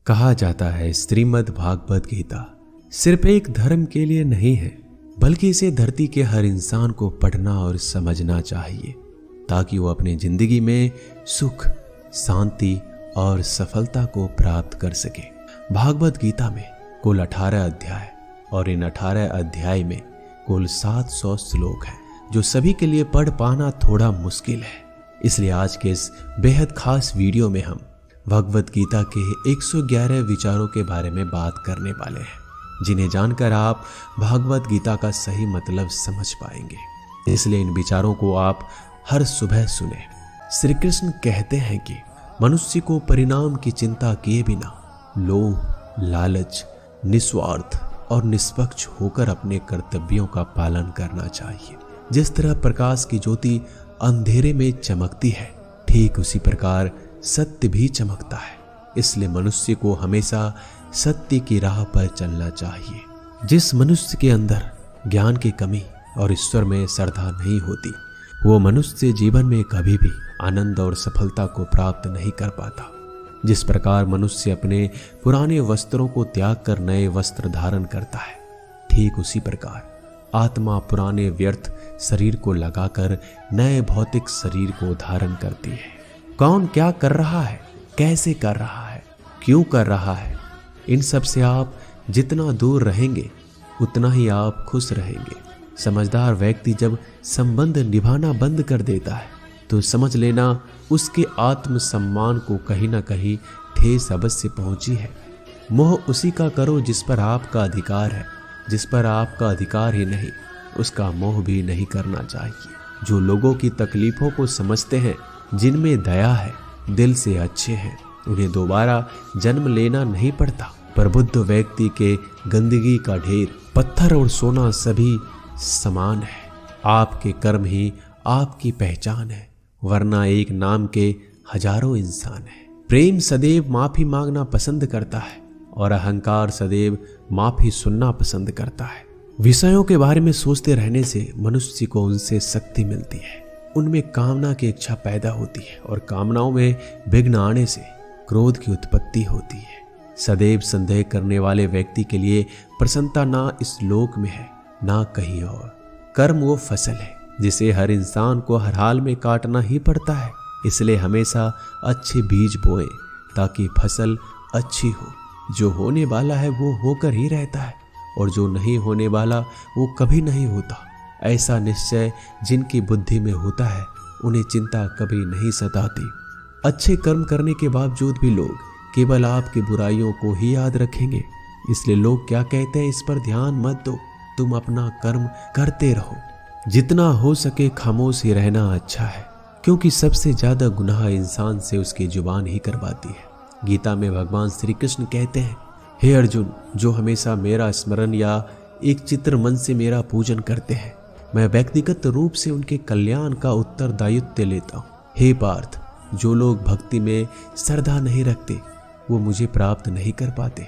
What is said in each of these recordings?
कहा जाता है श्रीमद् भागवत गीता सिर्फ एक धर्म के लिए नहीं है, बल्कि इसे धरती के हर इंसान को पढ़ना और समझना चाहिए ताकि वो अपनी जिंदगी में सुख, शांति और सफलता को प्राप्त कर सके। भागवत गीता में कुल 18 अध्याय और इन 18 अध्याय में कुल 700 श्लोक हैं, जो सभी के लिए पढ़ पाना थोड़ा मुश्किल है। इसलिए आज के इस बेहद खास वीडियो में हम भगवत गीता के 111 विचारों के बारे में बात करने वाले हैं, जिन्हें जानकर आप भागवत गीता का सही मतलब समझ पाएंगे। इसलिए इन विचारों को आप हर सुबह सुने। श्री कृष्ण कहते हैं कि मनुष्य को परिणाम की चिंता किए बिना लोभ, लालच, निस्वार्थ और निष्पक्ष होकर अपने कर्तव्यों का पालन करना चाहिए। जिस तरह प्रकाश की ज्योति अंधेरे में चमकती है, ठीक उसी प्रकार सत्य भी चमकता है। इसलिए मनुष्य को हमेशा सत्य की राह पर चलना चाहिए। जिस मनुष्य के अंदर ज्ञान की कमी और ईश्वर में श्रद्धा नहीं होती, वो मनुष्य जीवन में कभी भी आनंद और सफलता को प्राप्त नहीं कर पाता। जिस प्रकार मनुष्य अपने पुराने वस्त्रों को त्याग कर नए वस्त्र धारण करता है, ठीक उसी प्रकार आत्मा पुराने व्यर्थ शरीर को लगाकर नए भौतिक शरीर को धारण करती है। कौन क्या कर रहा है, कैसे कर रहा है, क्यों कर रहा है, इन सब से आप जितना दूर रहेंगे उतना ही आप खुश रहेंगे। समझदार व्यक्ति जब संबंध निभाना बंद कर देता है तो समझ लेना उसके आत्मसम्मान को कहीं ना कहीं ठेस अवश्य पहुंची है। मोह उसी का करो जिस पर आपका अधिकार है, जिस पर आपका अधिकार ही नहीं उसका मोह भी नहीं करना चाहिए। जो लोगों की तकलीफों को समझते हैं, जिनमें दया है, दिल से अच्छे हैं, उन्हें दोबारा जन्म लेना नहीं पड़ता। पर बुद्ध व्यक्ति के गंदगी का ढेर, पत्थर और सोना सभी समान है। आपके कर्म ही आपकी पहचान है, वरना एक नाम के हजारों इंसान है। प्रेम सदैव माफी मांगना पसंद करता है और अहंकार सदैव माफी सुनना पसंद करता है। विषयों के बारे में सोचते रहने से मनुष्य को उनसे शक्ति मिलती है, उनमें कामना की इच्छा पैदा होती है और कामनाओं में विघ्न आने से क्रोध की उत्पत्ति होती है। सदैव संदेह करने वाले व्यक्ति के लिए प्रसन्नता ना इस लोक में है ना कहीं और। कर्म वो फसल है जिसे हर इंसान को हर हाल में काटना ही पड़ता है। इसलिए हमेशा अच्छे बीज बोएं ताकि फसल अच्छी हो। जो होने वाला है वो होकर ही रहता है और जो नहीं होने वाला वो कभी नहीं होता। ऐसा निश्चय जिनकी बुद्धि में होता है उन्हें चिंता कभी नहीं सताती। अच्छे कर्म करने के बावजूद भी लोग केवल आपकी बुराइयों को ही याद रखेंगे। इसलिए लोग क्या कहते हैं इस पर ध्यान मत दो, तुम अपना कर्म करते रहो। जितना हो सके खामोश ही रहना अच्छा है, क्योंकि सबसे ज्यादा गुनाह इंसान से उसकी जुबान ही करवाती है। गीता में भगवान श्री कृष्ण कहते हैं, हे अर्जुन, जो हमेशा मेरा स्मरण या एक चित्र मन से मेरा पूजन करते हैं, मैं व्यक्तिगत रूप से उनके कल्याण का उत्तरदायित्व लेता हूँ। हे पार्थ, जो लोग भक्ति में श्रद्धा नहीं रखते वो मुझे प्राप्त नहीं कर पाते,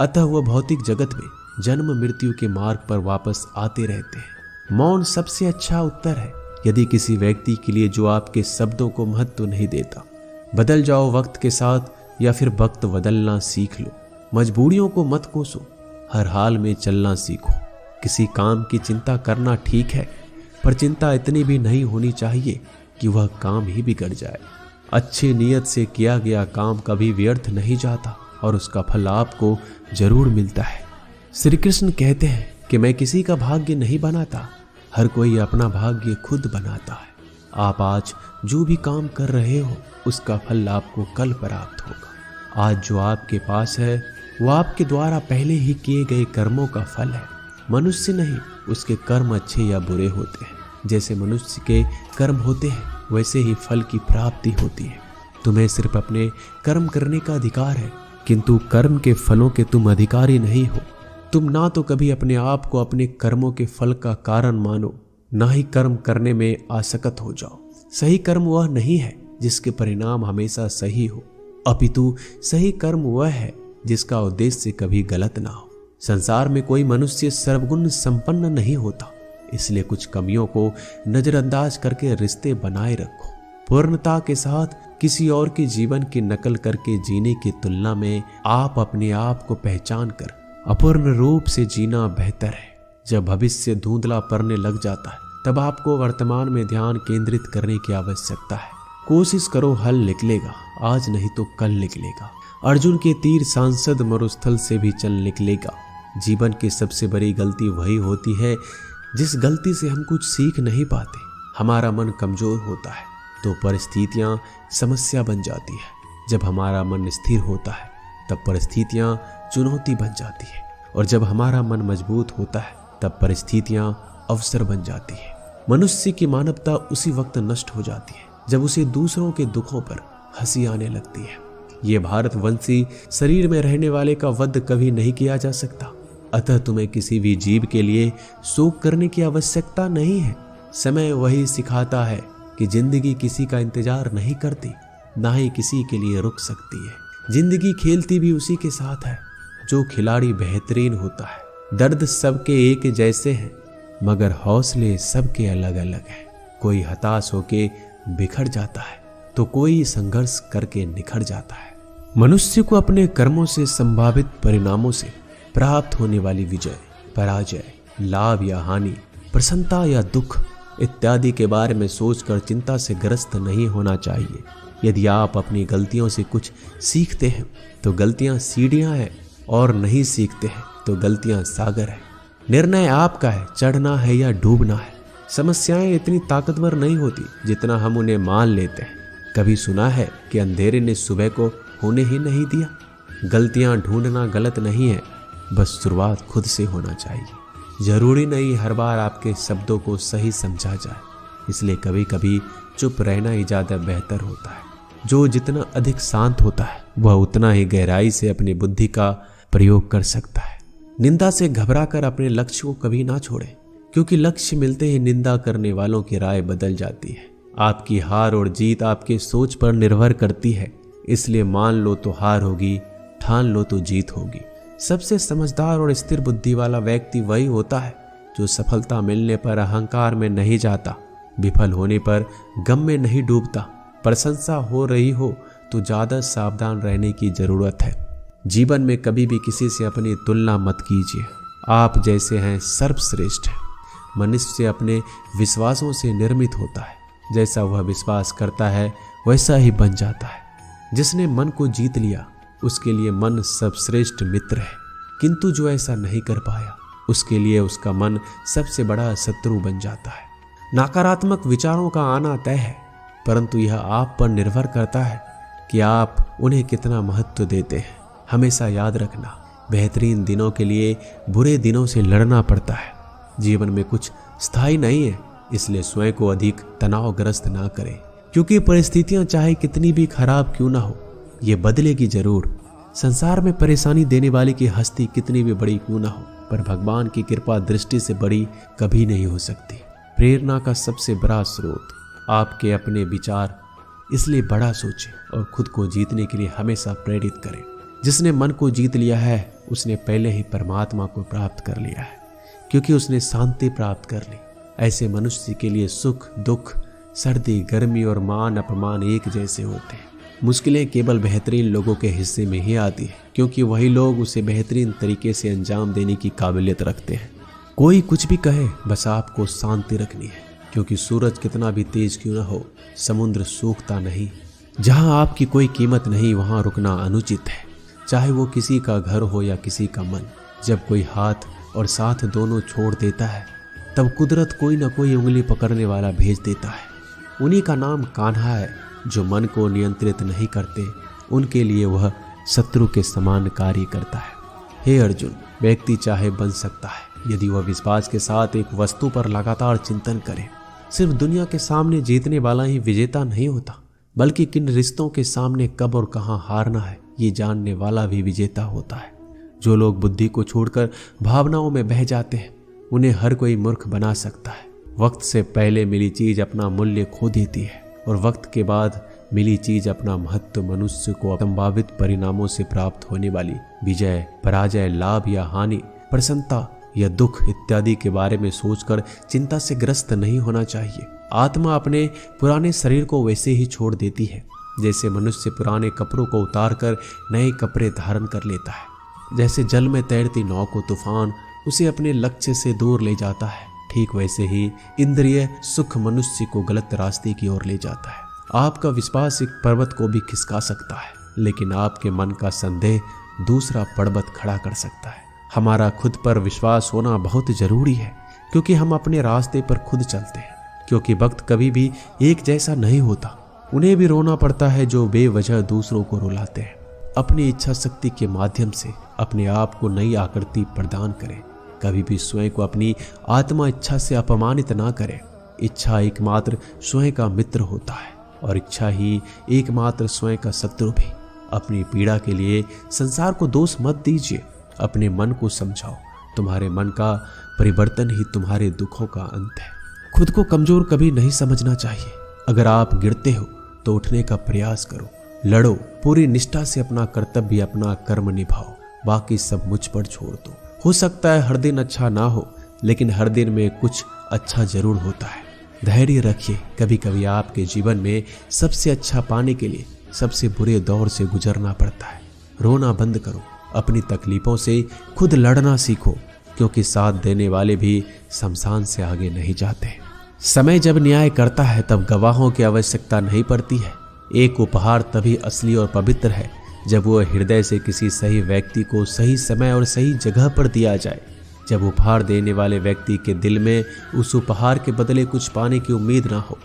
अतः वह भौतिक जगत में जन्म मृत्यु के मार्ग पर वापस आते रहते हैं। मौन सबसे अच्छा उत्तर है। यदि किसी व्यक्ति के लिए जो आपके शब्दों को महत्व नहीं देता, बदल जाओ वक्त के साथ या फिर वक्त बदलना सीख लो। मजबूरियों को मत कोसो, हर हाल में चलना सीखो। किसी काम की चिंता करना ठीक है, पर चिंता इतनी भी नहीं होनी चाहिए कि वह काम ही बिगड़ जाए। अच्छी नीयत से किया गया काम कभी व्यर्थ नहीं जाता और उसका फल आपको जरूर मिलता है। श्री कृष्ण कहते हैं कि मैं किसी का भाग्य नहीं बनाता, हर कोई अपना भाग्य खुद बनाता है। आप आज जो भी काम कर रहे हो उसका फल आपको कल प्राप्त होगा। आज जो आपके पास है वो आपके द्वारा पहले ही किए गए कर्मों का फल है। मनुष्य नहीं, उसके कर्म अच्छे या बुरे होते हैं। जैसे मनुष्य के कर्म होते हैं वैसे ही फल की प्राप्ति होती है। तुम्हें सिर्फ अपने कर्म करने का अधिकार है, किंतु कर्म के फलों के तुम अधिकारी नहीं हो। तुम ना तो कभी अपने आप को अपने कर्मों के फल का कारण मानो, ना ही कर्म करने में आसक्त हो जाओ। सही कर्म वह नहीं है जिसके परिणाम हमेशा सही हो, अपितु सही कर्म वह है जिसका उद्देश्य कभी गलत ना हो। संसार में कोई मनुष्य सर्वगुण संपन्न नहीं होता, इसलिए कुछ कमियों को नजरअंदाज करके रिश्ते बनाए रखो। पूर्णता के साथ किसी और के जीवन की नकल करके जीने की तुलना में आप अपने आप को पहचान कर अपूर्ण रूप से जीना बेहतर है। जब भविष्य धुंधला पड़ने लग जाता है तब आपको वर्तमान में ध्यान केंद्रित करने की आवश्यकता है। कोशिश करो, हल निकलेगा, आज नहीं तो कल निकलेगा। अर्जुन के तीर सांसद मरुस्थल से भी चल निकलेगा। जीवन की सबसे बड़ी गलती वही होती है जिस गलती से हम कुछ सीख नहीं पाते। हमारा मन कमजोर होता है तो परिस्थितियां समस्या बन जाती है। जब हमारा मन स्थिर होता है तब परिस्थितियां चुनौती बन जाती है, और जब हमारा मन मजबूत होता है तब परिस्थितियां अवसर बन जाती है। मनुष्य की मानवता उसी वक्त नष्ट हो जाती है जब उसे दूसरों के दुखों पर हंसी आने लगती है। ये भारतवंशी शरीर में रहने वाले का वध कभी नहीं किया जा सकता, अतः तुम्हें किसी भी जीव के लिए शोक करने की आवश्यकता नहीं है। समय वही सिखाता है कि जिंदगी किसी का इंतजार नहीं करती, ना ही किसी के लिए रुक सकती है। जिंदगी खेलती भी उसी के साथ है जो खिलाड़ी बेहतरीन होता है। दर्द सबके एक जैसे हैं मगर हौसले सबके अलग अलग हैं। कोई हताश होके बिखर जाता है तो कोई संघर्ष करके निखर जाता है। मनुष्य को अपने कर्मों से संभावित परिणामों से प्राप्त होने वाली विजय, पराजय, लाभ या हानि, प्रसन्नता या दुख इत्यादि के बारे में सोचकर चिंता से ग्रस्त नहीं होना चाहिए। यदि आप अपनी गलतियों से कुछ सीखते हैं तो गलतियां सीढ़ियां हैं, और नहीं सीखते हैं तो गलतियां सागर है। निर्णय आपका है, चढ़ना है या डूबना है। समस्याएं इतनी ताकतवर नहीं होती जितना हम उन्हें मान लेते हैं। कभी सुना है कि अंधेरे ने सुबह को होने ही नहीं दिया? गलतियां ढूंढना गलत नहीं है, बस शुरुआत खुद से होना चाहिए। जरूरी नहीं हर बार आपके शब्दों को सही समझा जाए, इसलिए कभी कभी चुप रहना ही ज्यादा बेहतर होता है। जो जितना अधिक शांत होता है वह उतना ही गहराई से अपनी बुद्धि का प्रयोग कर सकता है। निंदा से घबराकर अपने लक्ष्य को कभी ना छोड़ें, क्योंकि लक्ष्य मिलते ही निंदा करने वालों की राय बदल जाती है। आपकी हार और जीत आपके सोच पर निर्भर करती है, इसलिए मान लो तो हार होगी, ठान लो तो जीत होगी। सबसे समझदार और स्थिर बुद्धि वाला व्यक्ति वही होता है जो सफलता मिलने पर अहंकार में नहीं जाता, विफल होने पर गम में नहीं डूबता। प्रशंसा हो रही हो तो ज्यादा सावधान रहने की जरूरत है। जीवन में कभी भी किसी से अपनी तुलना मत कीजिए। आप जैसे हैं सर्वश्रेष्ठ हैं। मनुष्य अपने विश्वासों से निर्मित होता है, जैसा वह विश्वास करता है वैसा ही बन जाता है। जिसने मन को जीत लिया उसके लिए मन सर्वश्रेष्ठ मित्र है, किंतु जो ऐसा नहीं कर पाया उसके लिए उसका मन सबसे बड़ा शत्रु बन जाता है। नकारात्मक विचारों का आना तय है, परंतु यह आप पर निर्भर करता है कि आप उन्हें कितना महत्व देते हैं। हमेशा याद रखना, बेहतरीन दिनों के लिए बुरे दिनों से लड़ना पड़ता है। जीवन में कुछ स्थायी नहीं है, इसलिए स्वयं को अधिक तनावग्रस्त ना करें, क्योंकि परिस्थितियां चाहे कितनी भी खराब क्यों ना हो, ये बदलेगी जरूर। संसार में परेशानी देने वाले की हस्ती कितनी भी बड़ी क्यों ना हो, पर भगवान की कृपा दृष्टि से बड़ी कभी नहीं हो सकती। प्रेरणा का सबसे बड़ा स्रोत आपके अपने विचार, इसलिए बड़ा सोचें और खुद को जीतने के लिए हमेशा प्रेरित करें। जिसने मन को जीत लिया है उसने पहले ही परमात्मा को प्राप्त कर लिया है, क्योंकि उसने शांति प्राप्त कर ली। ऐसे मनुष्य के लिए सुख दुख, सर्दी गर्मी और मान अपमान एक जैसे होते हैं। मुश्किलें केवल बेहतरीन लोगों के हिस्से में ही आती है, क्योंकि वही लोग उसे बेहतरीन तरीके से अंजाम देने की काबिलियत रखते हैं। कोई कुछ भी कहे, बस आपको शांति रखनी है, क्योंकि सूरज कितना भी तेज क्यों न हो, समुद्र सूखता नहीं। जहां आपकी कोई कीमत नहीं वहां रुकना अनुचित है, चाहे वो किसी का घर हो या किसी का मन। जब कोई हाथ और साथ दोनों छोड़ देता है तब कुदरत कोई ना कोई उंगली पकड़ने वाला भेज देता है। उन्हीं का नाम कान्हा है। जो मन को नियंत्रित नहीं करते उनके लिए वह शत्रु के समान कार्य करता है। हे अर्जुन, व्यक्ति चाहे बन सकता है यदि वह विश्वास के साथ एक वस्तु पर लगातार चिंतन करे। सिर्फ दुनिया के सामने जीतने वाला ही विजेता नहीं होता, बल्कि किन रिश्तों के सामने कब और कहां हारना है ये जानने वाला भी विजेता होता है। जो लोग बुद्धि को छोड़कर भावनाओं में बह जाते हैं उन्हें हर कोई मूर्ख बना सकता है। वक्त से पहले मिली चीज अपना मूल्य खो देती है और वक्त के बाद मिली चीज अपना महत्व। मनुष्य को संभावित परिणामों से प्राप्त होने वाली विजय, पराजय, लाभ या हानि, प्रसन्नता या दुख इत्यादि के बारे में सोचकर चिंता से ग्रस्त नहीं होना चाहिए। आत्मा अपने पुराने शरीर को वैसे ही छोड़ देती है जैसे मनुष्य पुराने कपड़ों को उतारकर नए कपड़े धारण कर लेता है। जैसे जल में तैरती नाव को तूफान उसे अपने लक्ष्य से दूर ले जाता है, ठीक वैसे ही इंद्रिय सुख मनुष्य को गलत रास्ते की ओर ले जाता है। आपका विश्वास एक पर्वत को भी खिसका सकता है, लेकिन आपके मन का संदेह दूसरा पर्वत खड़ा कर सकता है। हमारा खुद पर विश्वास होना बहुत जरूरी है, क्योंकि हम अपने रास्ते पर खुद चलते हैं। क्योंकि वक्त कभी भी एक जैसा नहीं होता, उन्हें भी रोना पड़ता है जो बेवजह दूसरों को रुलाते हैं। अपनी इच्छा शक्ति के माध्यम से अपने आप को नई आकृति प्रदान करें। कभी भी स्वयं को अपनी आत्मा इच्छा से अपमानित ना करें। इच्छा एकमात्र स्वयं का मित्र होता है और इच्छा ही एकमात्र स्वयं का शत्रु भी। अपनी पीड़ा के लिए संसार को दोष मत दीजिए, अपने मन को समझाओ। तुम्हारे मन का परिवर्तन ही तुम्हारे दुखों का अंत है। खुद को कमजोर कभी नहीं समझना चाहिए। अगर आप गिरते हो तो उठने का प्रयास करो, लड़ो, पूरी निष्ठा से अपना कर्तव्य अपना कर्म निभाओ, बाकी सब मुझ पर छोड़ दो। हो सकता है हर दिन अच्छा ना हो, लेकिन हर दिन में कुछ अच्छा जरूर होता है। धैर्य रखिए। कभी कभी आपके जीवन में सबसे अच्छा पाने के लिए सबसे बुरे दौर से गुजरना पड़ता है। रोना बंद करो, अपनी तकलीफों से खुद लड़ना सीखो, क्योंकि साथ देने वाले भी शमशान से आगे नहीं जाते। समय जब न्याय करता है तब गवाहों की आवश्यकता नहीं पड़ती है। एक उपहार तभी असली और पवित्र है जब वो हृदय से किसी सही व्यक्ति को सही समय और सही जगह पर दिया जाए। जब उपहार देने वाले व्यक्ति के दिल में उस उपहार के बदले कुछ पाने की उम्मीद ना हो।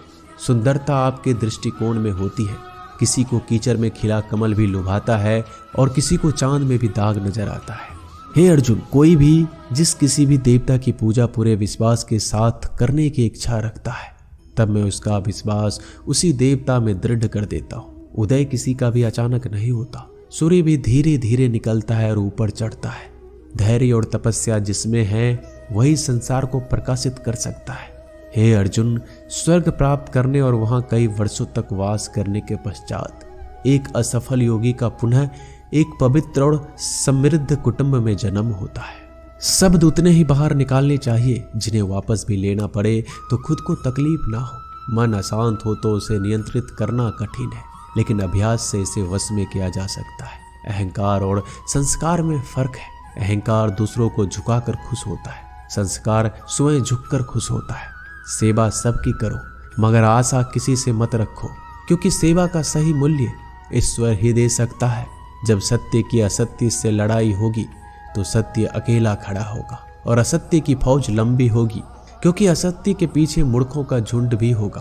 सुंदरता आपके दृष्टिकोण में होती है। किसी को कीचड़ में खिला कमल भी लुभाता है और किसी को चांद में भी दाग नजर आता है। हे अर्जुन, कोई भी जिस किसी भी देवता की पूजा पूरे विश्वास के साथ करने की इच्छा रखता है, तब मैं उसका विश्वास उसी देवता में दृढ़ कर देता हूँ। उदय किसी का भी अचानक नहीं होता। सूर्य भी धीरे धीरे निकलता है और ऊपर चढ़ता है। धैर्य और तपस्या जिसमें है वही संसार को प्रकाशित कर सकता है। हे अर्जुन, स्वर्ग प्राप्त करने और वहां कई वर्षों तक वास करने के पश्चात एक असफल योगी का पुनः एक पवित्र और समृद्ध कुटुंब में जन्म होता है। शब्द उतने ही बाहर निकालने चाहिए जिन्हें वापस भी लेना पड़े तो खुद को तकलीफ ना हो। मन अशांत हो तो उसे नियंत्रित करना कठिन है, लेकिन अभ्यास से इसे वश में किया जा सकता है। अहंकार और संस्कार में फर्क है। अहंकार दूसरों को झुकाकर खुश होता है, संस्कार स्वयं झुककर खुश होता है। सेवा सबकी करो, मगर आशा किसी से मत रखो, क्योंकि सेवा का सही मूल्य ईश्वर ही दे सकता है। जब सत्य की असत्य से लड़ाई होगी तो सत्य अकेला खड़ा होगा और असत्य की फौज लंबी होगी, क्योंकि असत्य के पीछे मूर्खों का झुंड भी होगा।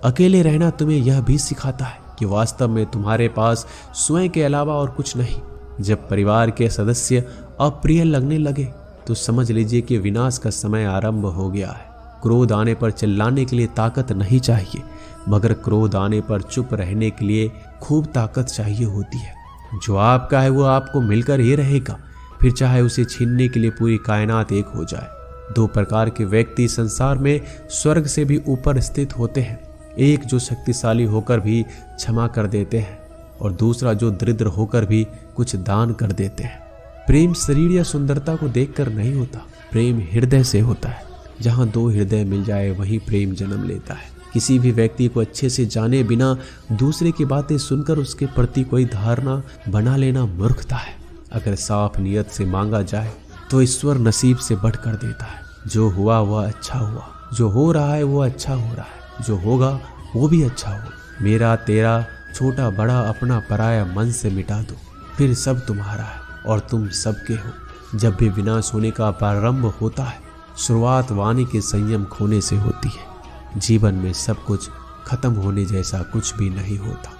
अकेले रहना तुम्हें यह भी सिखाता है कि वास्तव में तुम्हारे पास स्वयं के अलावा और कुछ नहीं। जब परिवार के सदस्य अप्रिय लगने लगे तो समझ लीजिए कि विनाश का समय आरंभ हो गया है। क्रोध आने पर चिल्लाने के लिए ताकत नहीं चाहिए, मगर क्रोध आने पर चुप रहने के लिए खूब ताकत चाहिए होती है। जो आपका है वो आपको मिलकर ही रहेगा, फिर चाहे उसे छीनने के लिए पूरी कायनात एक हो जाए। दो प्रकार के व्यक्ति संसार में स्वर्ग से भी ऊपर स्थित होते हैं। एक जो शक्तिशाली होकर भी क्षमा कर देते हैं और दूसरा जो दरिद्र होकर भी कुछ दान कर देते हैं। प्रेम शरीर या सुंदरता को देखकर नहीं होता, प्रेम हृदय से होता है। जहाँ दो हृदय मिल जाए वहीं प्रेम जन्म लेता है। किसी भी व्यक्ति को अच्छे से जाने बिना दूसरे की बातें सुनकर उसके प्रति कोई धारणा बना लेना मूर्खता है। अगर साफ नियत से मांगा जाए तो ईश्वर नसीब से बढ़कर देता है। जो हुआ वह अच्छा हुआ, जो हो रहा है वो अच्छा हो रहा है, जो होगा वो भी अच्छा हो। मेरा तेरा छोटा बड़ा अपना पराया मन से मिटा दो, फिर सब तुम्हारा है और तुम सबके हो। जब भी विनाश होने का प्रारंभ होता है, शुरुआत वाणी के संयम खोने से होती है। जीवन में सब कुछ खत्म होने जैसा कुछ भी नहीं होता।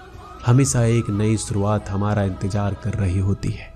हमेशा एक नई शुरुआत हमारा इंतजार कर रही होती है।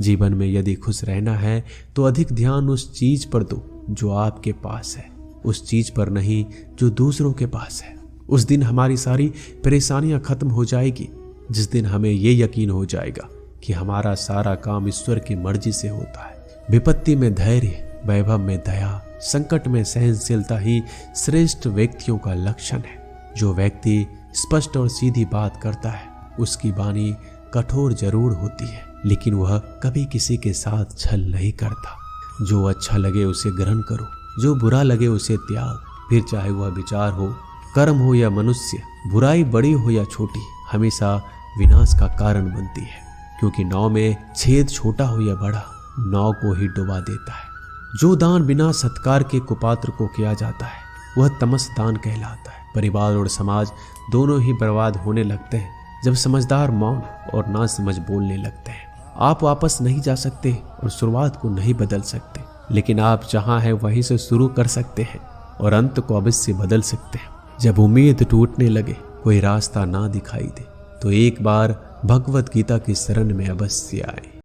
जीवन में यदि खुश रहना है तो अधिक ध्यान उस चीज पर दो जो आपके पास है, उस चीज पर नहीं जो दूसरों के पास है। उस दिन हमारी सारी परेशानियां खत्म हो जाएगी, जिस दिन हमें ये यकीन हो जाएगा कि हमारा सारा काम ईश्वर की मर्जी से होता है। विपत्ति में धैर्य, वैभव में दया, संकट में सहनशीलता ही श्रेष्ठ व्यक्तियों का लक्षण है। जो व्यक्ति स्पष्ट और सीधी बात करता है उसकी वाणी कठोर जरूर होती है, लेकिन वह कभी किसी के साथ छल नहीं करता। जो अच्छा लगे उसे ग्रहण करो, जो बुरा लगे उसे त्याग। फिर चाहे वह विचार हो कर्म हो या मनुष्य, बुराई बड़ी हो या छोटी, हमेशा विनाश का कारण बनती है, क्योंकि नाव में छेद छोटा हो या बड़ा, नाव को ही डुबा देता है। जो दान बिना सत्कार के कुपात्र को किया जाता है वह तमस दान कहलाता है। परिवार और समाज दोनों ही बर्बाद होने लगते हैं जब समझदार मौन और ना समझ बोलने लगते हैं। आप वापस नहीं जा सकते और शुरुआत को नहीं बदल सकते, लेकिन आप जहां हैं वहीं से शुरू कर सकते हैं और अंत को अवश्य बदल सकते हैं। जब उम्मीद टूटने लगे, कोई रास्ता ना दिखाई दे, तो एक बार भगवत गीता की शरण में अवश्य आए।